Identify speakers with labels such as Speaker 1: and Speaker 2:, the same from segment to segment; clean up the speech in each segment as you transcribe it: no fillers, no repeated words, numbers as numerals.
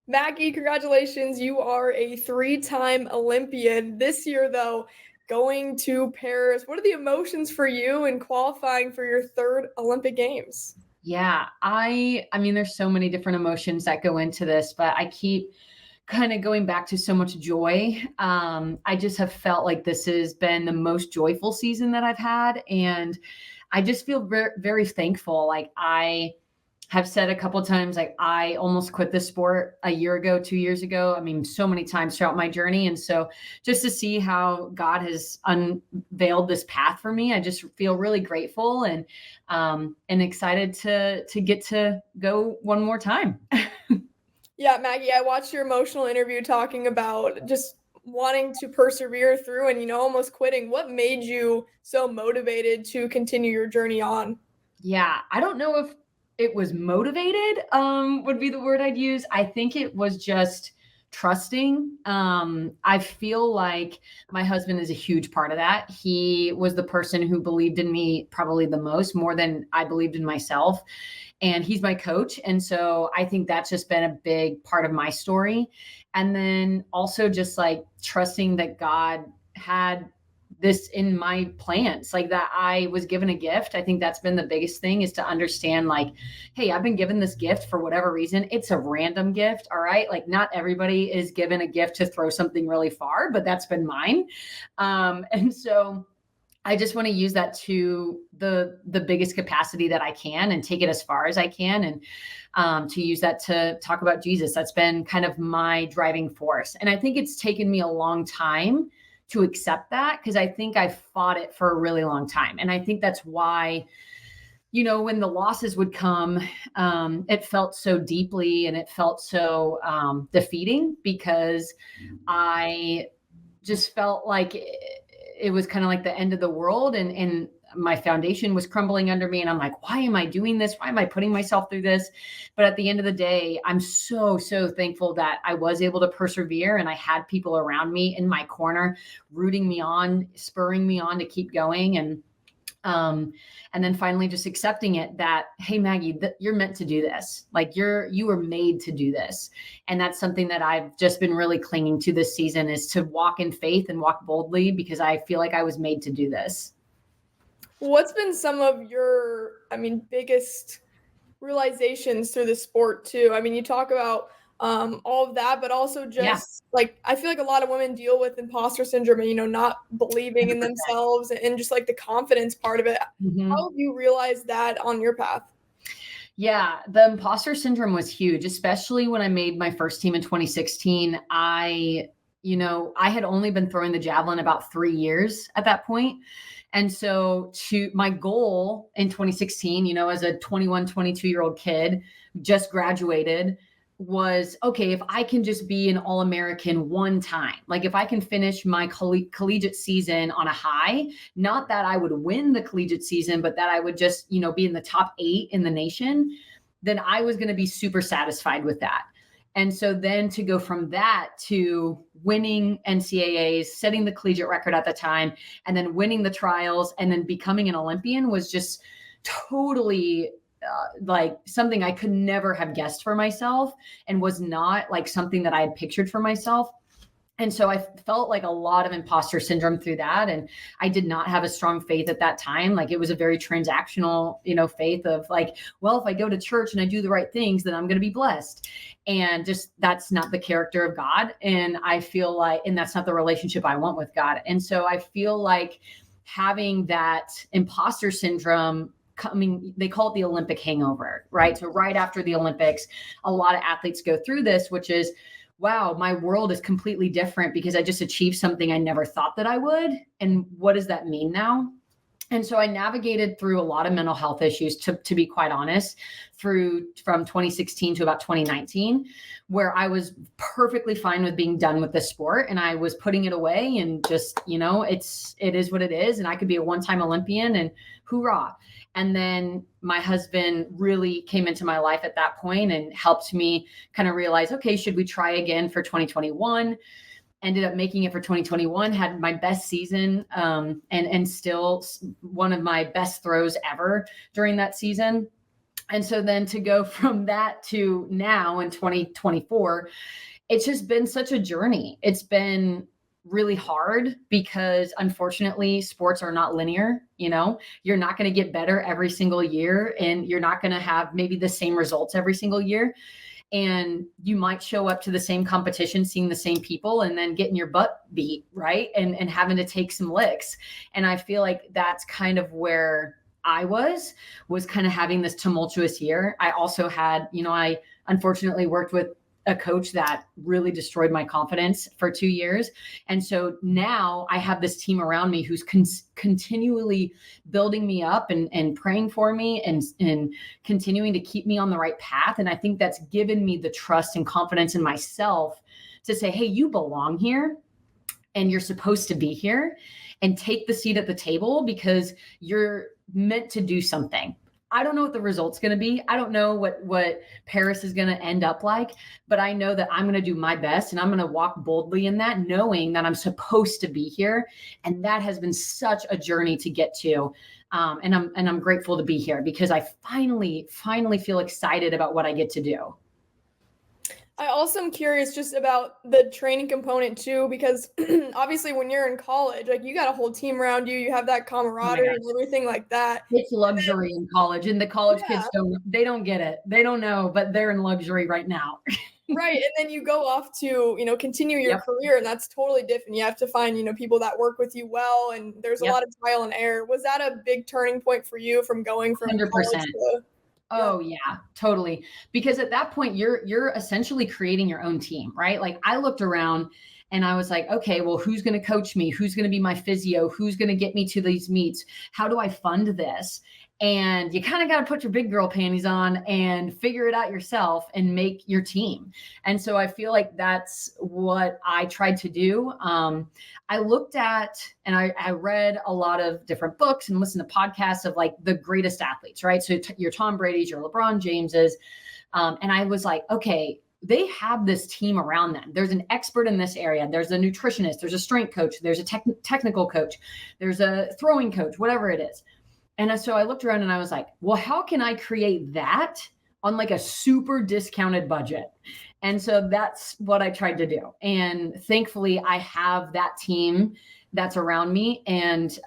Speaker 1: Maggie, congratulations. You are a three-time Olympian. This year, though, going to Paris. What are the emotions for you in qualifying for your third Olympic Games?
Speaker 2: Yeah, I mean there's so many different emotions that go into this, but I keep kind of going back to so much joy. I just have felt like this has been the most joyful season that I've had, and I just feel very, very thankful. Like I have said a couple of times, like I almost quit this sport a year ago, 2 years ago. I mean, so many times throughout my journey. And so just to see how God has unveiled this path for me, I just feel really grateful and excited to get to go one more time.
Speaker 1: Yeah, Maggie, I watched your emotional interview talking about just wanting to persevere through and, almost quitting. What made you so motivated to continue your journey on?
Speaker 2: Yeah, I don't know if it was motivated, would be the word I'd use. I think it was just trusting. I feel like my husband is a huge part of that. He was the person who believed in me probably the most, more than I believed in myself. And he's my coach. And so I think that's just been a big part of my story. And then also just like trusting that God had this in my plans, like that I was given a gift. I think that's been the biggest thing, is to understand like, hey, I've been given this gift for whatever reason. It's a random gift. All right. Like not everybody is given a gift to throw something really far, but that's been mine. And so I just want to use that to the biggest capacity that I can and take it as far as I can. And to use that to talk about Jesus. That's been kind of my driving force. And I think it's taken me a long time to accept that, because I think I fought it for a really long time. And I think that's why, when the losses would come, it felt so deeply and it felt so defeating, because I just felt like it was kind of like the end of the world, and my foundation was crumbling under me. And I'm like, why am I doing this? Why am I putting myself through this? But at the end of the day, I'm so, so thankful that I was able to persevere, and I had people around me in my corner, rooting me on, spurring me on to keep going. And then finally just accepting it that, hey, Maggie, you're meant to do this. Like you were made to do this. And that's something that I've just been really clinging to this season, is to walk in faith and walk boldly, because I feel like I was made to do this.
Speaker 1: What's been some of your, biggest realizations through the sport too? You talk about all of that, but also
Speaker 2: Yeah.
Speaker 1: just like I feel like a lot of women deal with imposter syndrome and not believing in
Speaker 2: 100%.
Speaker 1: themselves and just like the confidence part of it.
Speaker 2: Mhm.
Speaker 1: How have you realized that on your path?
Speaker 2: Yeah, the imposter syndrome was huge, especially when I made my first team in 2016. I had only been throwing the javelin about 3 years at that point. And so to my goal in 2016, as a 21, 22-year-old kid, just graduated, was okay, if I can just be an All-American one time, like if I can finish my collegiate season on a high, not that I would win the collegiate season, but that I would just, be in the top 8 in the nation, then I was going to be super satisfied with that. And so then to go from that to winning NCAAs, setting the collegiate record at the time, and then winning the trials, and then becoming an Olympian was just totally like something I could never have guessed for myself, and was not like something that I had pictured for myself. And so I felt like a lot of imposter syndrome through that. And I did not have a strong faith at that time. Like it was a very transactional, faith of like, well, if I go to church and I do the right things, then I'm going to be blessed. And just, that's not the character of God. And I feel like, and that's not the relationship I want with God. And so I feel like having that imposter syndrome coming, they call it the Olympic hangover, right? So right after the Olympics, a lot of athletes go through this, which is, wow, my world is completely different because I just achieved something I never thought that I would. And what does that mean now? And so I navigated through a lot of mental health issues, to be quite honest, from 2016 to about 2019, where I was perfectly fine with being done with the sport, and I was putting it away and just, it is what it is. And I could be a one-time Olympian and hoorah. And then my husband really came into my life at that point and helped me kind of realize, okay, should we try again for 2021? Ended up making it for 2021, had my best season, and still one of my best throws ever during that season. And so then to go from that to now in 2024, it's just been such a journey. It's been really hard because unfortunately sports are not linear. You're not going to get better every single year, and you're not going to have maybe the same results every single year. And you might show up to the same competition, seeing the same people, and then getting your butt beat, right? And having to take some licks. And I feel like that's kind of where I was kind of having this tumultuous year. I also had, I unfortunately worked with a coach that really destroyed my confidence for 2 years. And so now I have this team around me who's continually building me up and praying for me and continuing to keep me on the right path. And I think that's given me the trust and confidence in myself to say, hey, you belong here and you're supposed to be here, and take the seat at the table because you're meant to do something. I don't know what the result's going to be. I don't know what Paris is going to end up like, but I know that I'm going to do my best, and I'm going to walk boldly in that, knowing that I'm supposed to be here. And that has been such a journey to get to. And I'm grateful to be here because I finally feel excited about what I get to do.
Speaker 1: I also am curious just about the training component too, because obviously when you're in college, like you got a whole team around you, you have that camaraderie and everything like that.
Speaker 2: It's luxury in college, and the college kids don't get it. They don't know, but they're in luxury right now.
Speaker 1: Right. And then you go off to, continue your career, and that's totally different. You have to find, people that work with you well, and there's a lot of trial and error. Was that a big turning point for you from going from
Speaker 2: 100%.
Speaker 1: college to?
Speaker 2: Oh yeah, totally. Because at that point you're essentially creating your own team, right? Like I looked around and I was like, okay, well, who's going to coach me? Who's going to be my physio? Who's going to get me to these meets? How do I fund this? And you kind of got to put your big girl panties on and figure it out yourself and make your team. And so I feel like that's what I tried to do. I looked at and I read a lot of different books and listened to podcasts of like the greatest athletes, right? So your Tom Brady's, your LeBron James's. And I was like, okay, they have this team around them. There's an expert in this area. There's a nutritionist, there's a strength coach, there's a technical coach, there's a throwing coach, whatever it is. And so I looked around and I was like, well, how can I create that on like a super discounted budget? And so that's what I tried to do. And thankfully I have that team that's around me, and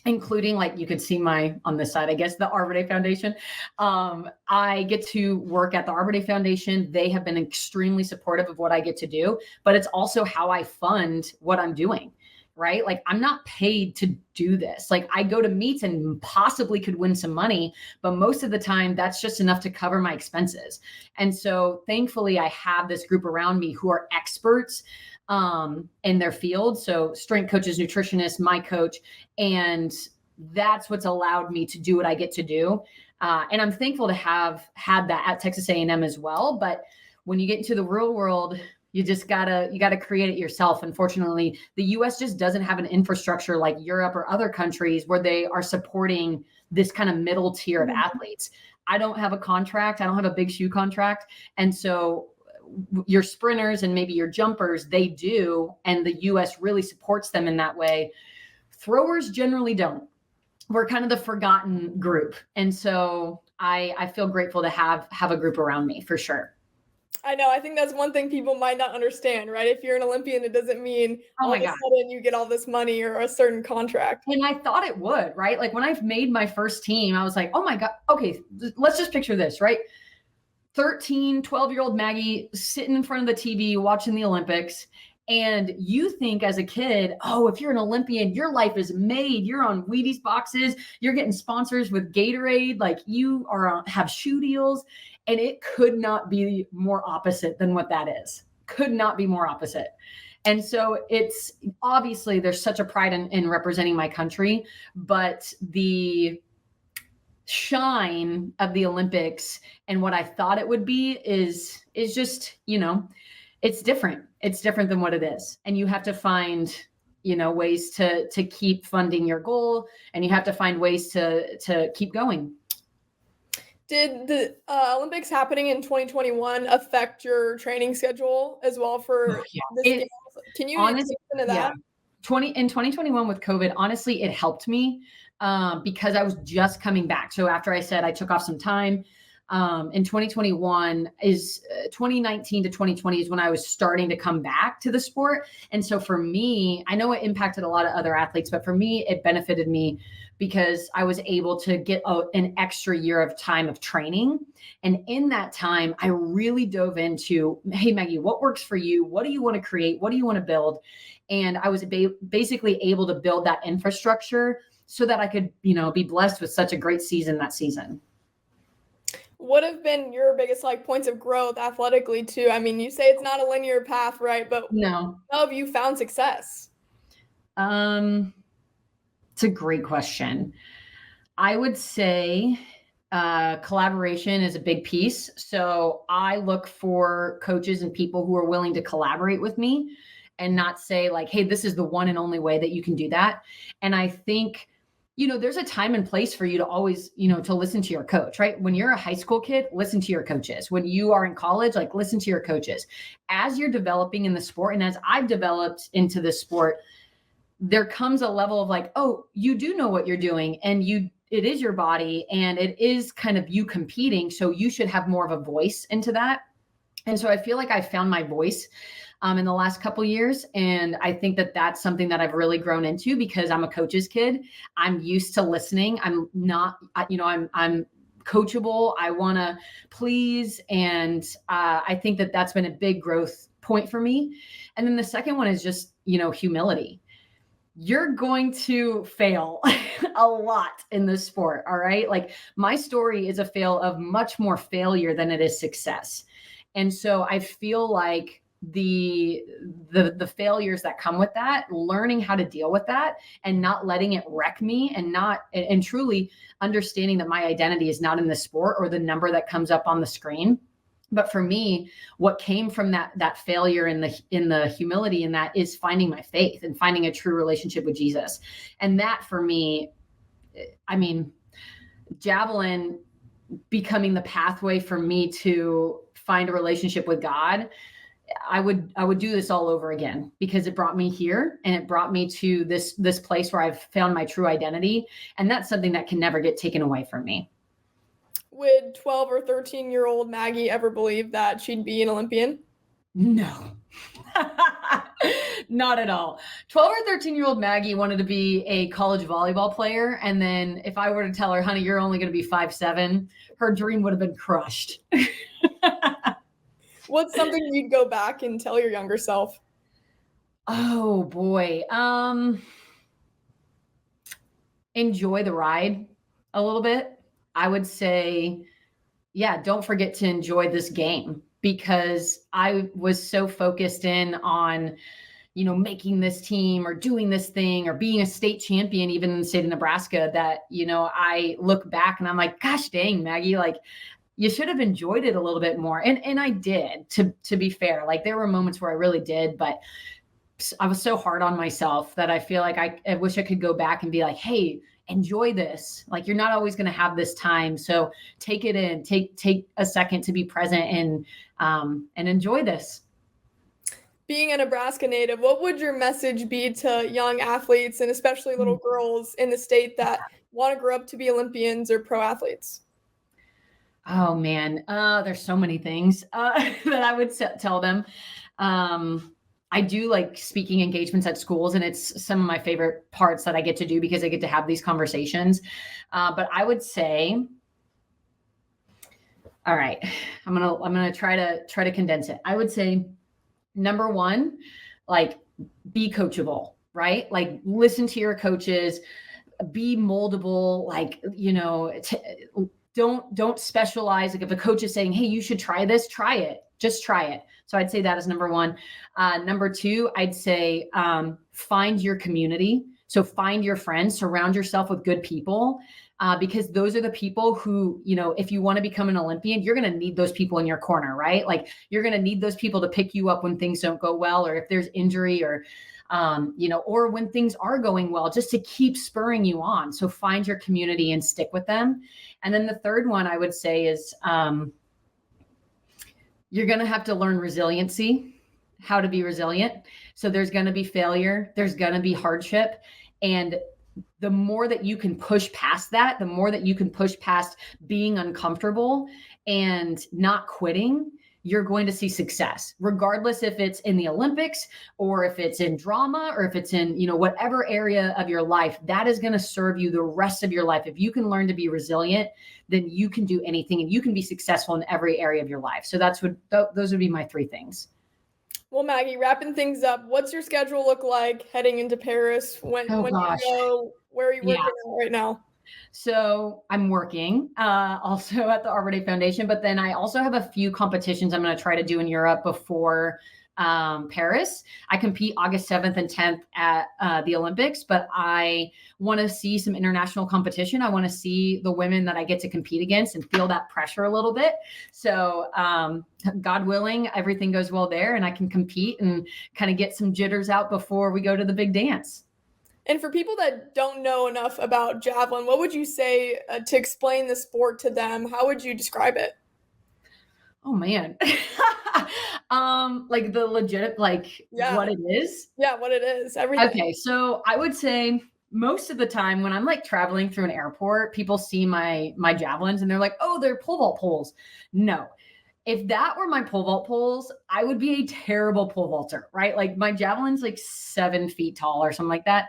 Speaker 2: including, like you could see on this side, I guess, the Arbor Day Foundation. I get to work at the Arbor Day Foundation. They have been extremely supportive of what I get to do, but it's also how I fund what I'm doing. Right? Like I'm not paid to do this. Like I go to meets and possibly could win some money, but most of the time that's just enough to cover my expenses. And so thankfully I have this group around me who are experts in their field. So strength coaches, nutritionists, my coach, and that's what's allowed me to do what I get to do. And I'm thankful to have had that at Texas A&M as well. But when you get into the real world, you gotta create it yourself. Unfortunately, the US just doesn't have an infrastructure like Europe or other countries where they are supporting this kind of middle tier of athletes. I don't have a contract. I don't have a big shoe contract. And so your sprinters and maybe your jumpers, they do. And the US really supports them in that way. Throwers generally don't. We're kind of the forgotten group. And so I feel grateful to have a group around me for sure.
Speaker 1: I know. I think that's one thing people might not understand, right? If you're an Olympian, it doesn't mean all of a sudden you get all this money or a certain contract.
Speaker 2: And I thought it would, right? Like when I made my first team, I was like, oh my God, okay, let's just picture this, right? 13, 12-year-old Maggie sitting in front of the TV watching the Olympics. And you think as a kid, oh, if you're an Olympian, your life is made. You're on Wheaties boxes. You're getting sponsors with Gatorade. Like you have shoe deals. And it could not be more opposite than what that is. Could not be more opposite. And so it's obviously there's such a pride in representing my country, but the shine of the Olympics and what I thought it would be is just, it's different. It's different than what it is. And you have to find, ways to keep funding your goal, and you have to find ways to keep going.
Speaker 1: Did the Olympics happening in 2021 affect your training schedule as well for this game? Can you honestly,
Speaker 2: into that? In 2021 with COVID, honestly, it helped me because I was just coming back. So after I said I took off some time, in 2021 is 2019 to 2020 is when I was starting to come back to the sport. And so for me, I know it impacted a lot of other athletes, but for me, it benefited me because I was able to get an extra year of time of training. And in that time, I really dove into, hey, Maggie, what works for you? What do you want to create? What do you want to build? And I was basically able to build that infrastructure so that I could, be blessed with such a great season that season.
Speaker 1: What have been your biggest points of growth athletically too? I mean, you say it's not a linear path, right? But
Speaker 2: No.
Speaker 1: how have you found success?
Speaker 2: It's a great question. I would say collaboration is a big piece. So I look for coaches and people who are willing to collaborate with me and not say hey, this is the one and only way that you can do that. And I think, there's a time and place for you to always, to listen to your coach, right? When you're a high school kid, listen to your coaches. When you are in college, listen to your coaches. As you're developing in the sport, and as I've developed into this sport, there comes a level of oh, you do know what you're doing, and it is your body, and it is kind of you competing. So you should have more of a voice into that. And so I feel like I found my voice in the last couple of years. And I think that that's something that I've really grown into because I'm a coach's kid. I'm used to listening. I'm not, I'm coachable. I want to please. And I think that that's been a big growth point for me. And then the second one is just, humility. You're going to fail a lot in this sport. All right. My story is a fail of much more failure than it is success. And so I feel like the failures that come with that, learning how to deal with that and not letting it wreck me, and truly understanding that my identity is not in the sport or the number that comes up on the screen. But for me, what came from that failure in the humility in that is finding my faith and finding a true relationship with Jesus. And that for me, I mean, Javelin becoming the pathway for me to find a relationship with God, I would do this all over again because it brought me here and it brought me to this place where I've found my true identity. And that's something that can never get taken away from me.
Speaker 1: Would 12 or 13-year-old Maggie ever believe that she'd be an Olympian?
Speaker 2: No, not at all. 12 or 13-year-old Maggie wanted to be a college volleyball player. And then if I were to tell her, honey, you're only going to be 5'7", her dream would have been crushed.
Speaker 1: What's something you'd go back and tell your younger self?
Speaker 2: Oh boy. Enjoy the ride a little bit. I would say, yeah, don't forget to enjoy this game because I was so focused in on, making this team or doing this thing or being a state champion, even in the state of Nebraska, that, I look back and I'm like, gosh dang, Maggie, you should have enjoyed it a little bit more. And I did, to be fair. There were moments where I really did, but I was so hard on myself that I feel like I wish I could go back and be like, hey, enjoy this. You're not always going to have this time. So take it in, take a second to be present and enjoy this.
Speaker 1: Being a Nebraska native, what would your message be to young athletes and especially little girls in the state that want to grow up to be Olympians or pro athletes?
Speaker 2: Oh man, there's so many things that I would tell them. I do like speaking engagements at schools, and it's some of my favorite parts that I get to do because I get to have these conversations. But I would say, all right, I'm gonna try to condense it. I would say, number one, be coachable, right? Listen to your coaches, be moldable, don't specialize. If a coach is saying, hey, you should try this, try it. Just try it. So I'd say that is number one. Number two, I'd say find your community. So find your friends, surround yourself with good people, because those are the people who, if you want to become an Olympian, you're going to need those people in your corner, right? You're going to need those people to pick you up when things don't go well, or if there's injury or, or when things are going well, just to keep spurring you on. So find your community and stick with them. And then the third one I would say is, you're going to have to learn resiliency, how to be resilient. So there's going to be failure. There's going to be hardship. And the more that you can push past that, the more that you can push past being uncomfortable and not quitting, you're going to see success, regardless if it's in the Olympics or if it's in drama or if it's in, whatever area of your life. That is going to serve you the rest of your life. If you can learn to be resilient, then you can do anything and you can be successful in every area of your life. So those would be my 3 things.
Speaker 1: Well, Maggie, wrapping things up, what's your schedule look like heading into Paris? When
Speaker 2: Oh
Speaker 1: you
Speaker 2: gosh.
Speaker 1: go, where are you working
Speaker 2: Yeah.
Speaker 1: on right now?
Speaker 2: So I'm working also at the Hurrdat Foundation, but then I also have a few competitions I'm going to try to do in Europe before Paris. I compete August 7th and 10th at the Olympics, but I want to see some international competition. I want to see the women that I get to compete against and feel that pressure a little bit. So God willing, everything goes well there and I can compete and kind of get some jitters out before we go to the big dance.
Speaker 1: And for people that don't know enough about javelin, what would you say to explain the sport to them? How would you describe it?
Speaker 2: Oh man. Like the legit, what it is.
Speaker 1: Yeah, what it is. Everything.
Speaker 2: Okay. So I would say most of the time when I'm like traveling through an airport, people see my javelins and they're like, oh, they're pole vault poles. No. If that were my pole vault poles, I would be a terrible pole vaulter, right? Like my javelin's like 7 feet tall or something like that.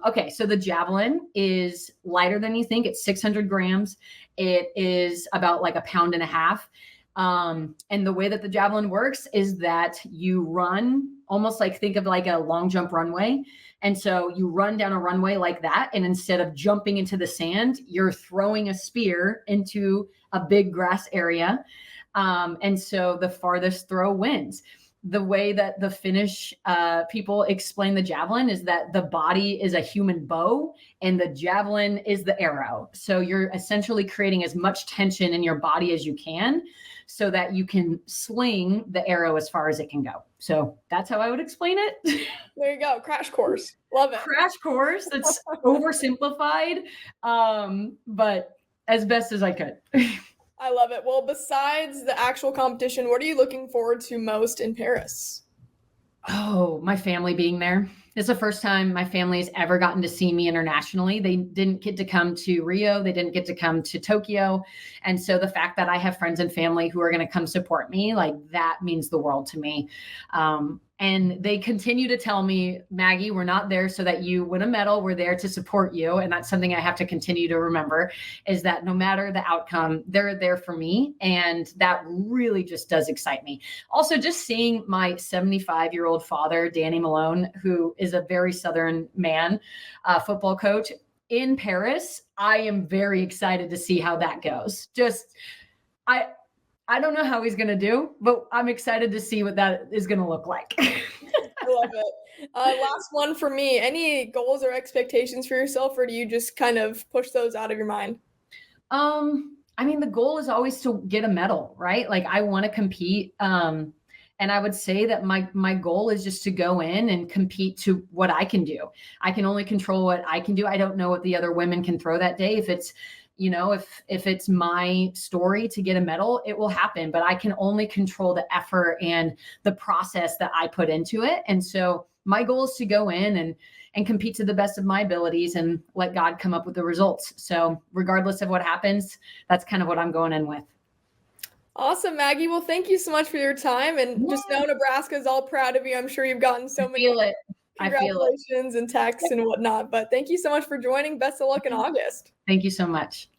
Speaker 2: Okay, so the javelin is lighter than you think. It's 600 grams. It is about like 1.5 pounds. And the way that the javelin works is that you run almost like, think of like a long jump runway. And so you run down a runway like that. And instead of jumping into the sand, you're throwing a spear into a big grass area. And so the farthest throw wins. The way that the Finnish people explain the javelin is that the body is a human bow and the javelin is the arrow. So you're essentially creating as much tension in your body as you can so that you can sling the arrow as far as it can go. So that's how I would explain it.
Speaker 1: There you go. Crash course. Love it.
Speaker 2: Crash course. It's oversimplified, but as best as I could.
Speaker 1: I love it. Well, besides the actual competition, what are you looking forward to most in Paris?
Speaker 2: Oh, my family being there. It's the first time my family's ever gotten to see me internationally. They didn't get to come to Rio. They didn't get to come to Tokyo. And so the fact that I have friends and family who are going to come support me, like that means the world to me. And they continue to tell me, Maggie, we're not there so that you win a medal. We're there to support you. And that's something I have to continue to remember, is that no matter the outcome, they're there for me. And that really just does excite me. Also, just seeing my 75-year-old father, Danny Malone, who is a very Southern man, football coach in Paris, I am very excited to see how that goes. I don't know how he's going to do, but I'm excited to see what that is going to look like.
Speaker 1: I love it. Last one for me. Any goals or expectations for yourself, or do you just kind of push those out of your mind?
Speaker 2: I mean, the goal is always to get a medal, right? Like I want to compete. And I would say that my goal is just to go in and compete to what I can do. I can only control what I can do. I don't know what the other women can throw that day. If it's, if it's my story to get a medal, it will happen, but I can only control the effort and the process that I put into it. And so my goal is to go in and compete to the best of my abilities and let God come up with the results. So regardless of what happens, that's kind of what I'm going in with.
Speaker 1: Awesome, Maggie. Well, thank you so much for your time. And just know Nebraska is all proud of you. I'm sure you've gotten so many congratulations and texts and whatnot. But thank you so much for joining. Best of luck in August.
Speaker 2: Thank you so much.